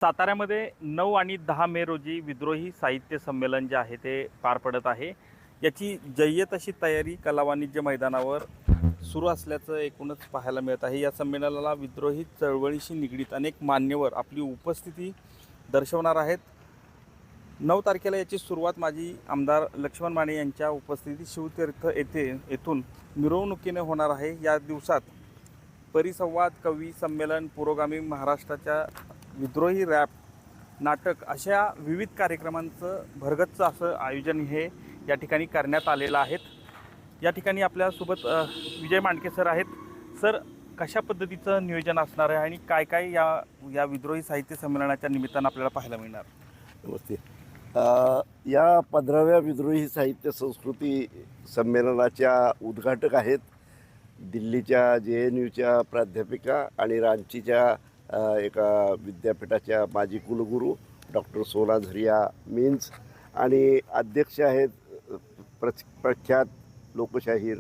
साताऱ्यामध्ये 9 आणि 10 मे रोजी विद्रोही साहित्य संमेलन जे आहे ते पार पडत आहे. याची जय्यत अशी तयारी कला वाणिज्य मैदानावर सुरू असल्याचं एकूणच पाहायला मिळत आहे. या संमेलनाला विद्रोही चळवळीशी निगडीत अनेक मान्यवर आपली उपस्थिती दर्शवणार आहेत. 9 तारखेला याची सुरुवात माजी आमदार लक्ष्मण माने यांच्या उपस्थितीत शिवतीर्थ येथून मिरवणुकीने होणार आहे. या दिवसात परिसंवाद, कवी संमेलन, पुरोगामी महाराष्ट्राच्या विद्रोही रॅप, नाटक अशा विविध कार्यक्रमांचं भरगच्च असं आयोजन हे या ठिकाणी करण्यात आलेलं आहे. या ठिकाणी आपल्यासोबत विजय मांडके सर आहेत. सर, कशा पद्धतीचं नियोजन असणार आहे आणि काय काय या विद्रोही साहित्य संमेलनाच्या निमित्तानं आपल्याला पाहायला मिळणार? नमस्ते. या 15व्या विद्रोही साहित्य संस्कृती संमेलनाच्या उद्घाटक आहेत दिल्लीच्या JNUच्या प्राध्यापिका आणि रांचीच्या एका विद्यापीठाच्या माजी कुलगुरू डॉक्टर सोना झरिया मीन्स, आणि अध्यक्ष आहेत प्रख्यात लोकशाहीर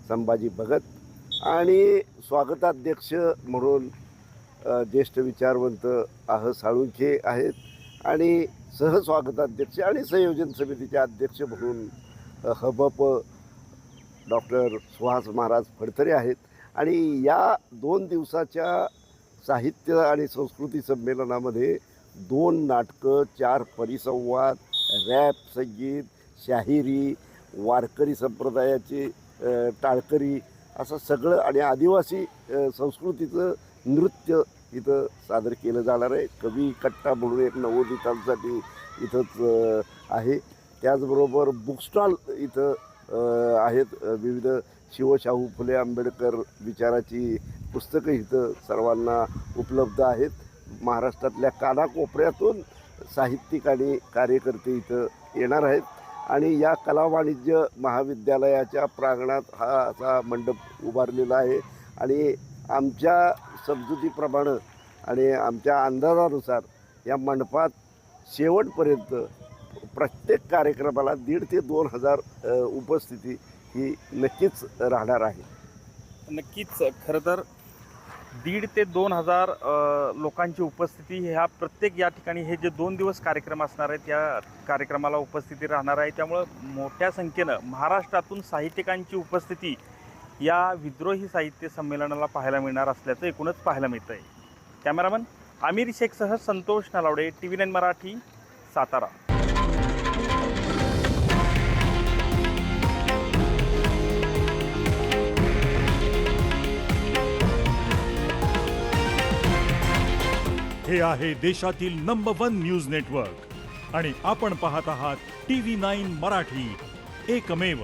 संभाजी भगत, आणि स्वागताध्यक्ष म्हणून ज्येष्ठ विचारवंत साळुंखे आहेत, आणि सहस्वागताध्यक्ष आणि संयोजन समितीचे अध्यक्ष म्हणून हबप डॉक्टर सुहास महाराज फडतरे आहेत. आणि या 2 दिवसाच्या साहित्य आणि संस्कृती संमेलनामध्ये 2 नाटकं, 4 परिसंवाद, रॅप, संगीत, शाहिरी, वारकरी संप्रदायाचे टाळकरी असं सगळं आणि आदिवासी संस्कृतीचं नृत्य इथं सादर केलं जाणार आहे. कवी कट्टा म्हणून एक नवोदितांसाठी इथंच आहे. त्याचबरोबर बुक स्टॉल इथं आहेत. विविध शिवशाहू फुले आंबेडकर विचाराची पुस्तकं इथं सर्वांना उपलब्ध आहेत. महाराष्ट्रातल्या कानाकोपऱ्यातून साहित्यिक आणि कार्यकर्ते इथं येणार आहेत. आणि या कला वाणिज्य महाविद्यालयाच्या प्रांगणात हा असा मंडप उभारलेला आहे. आणि आमच्या समजुतीप्रमाणे आणि आमच्या अंदाजानुसार या मंडपात शेवटपर्यंत प्रत्येक कार्यक्रमाला 1,500 ते 2,000 उपस्थिती ही नक्कीच राहणार आहे. नक्कीच. खरं तर 1,500 ते 2,000 लोकांची उपस्थिती ह्या प्रत्येक या ठिकाणी हे जे 2 दिवस कार्यक्रम असणार आहेत या कार्यक्रमाला उपस्थिती राहणार आहे. त्यामुळं मोठ्या संख्येनं महाराष्ट्रातून साहित्यिकांची उपस्थिती या विद्रोही साहित्य संमेलनाला पाहायला मिळणार असल्याचं एकूणच पाहायला मिळतं आहे. कॅमेरामन आमिर शेखसह संतोष नलावडे, TV9 मराठी, सातारा. हे आहे देशातील नंबर 1 न्यूज नेटवर्क आणि आपण पाहत आहात TV9 मराठी, एकमेव.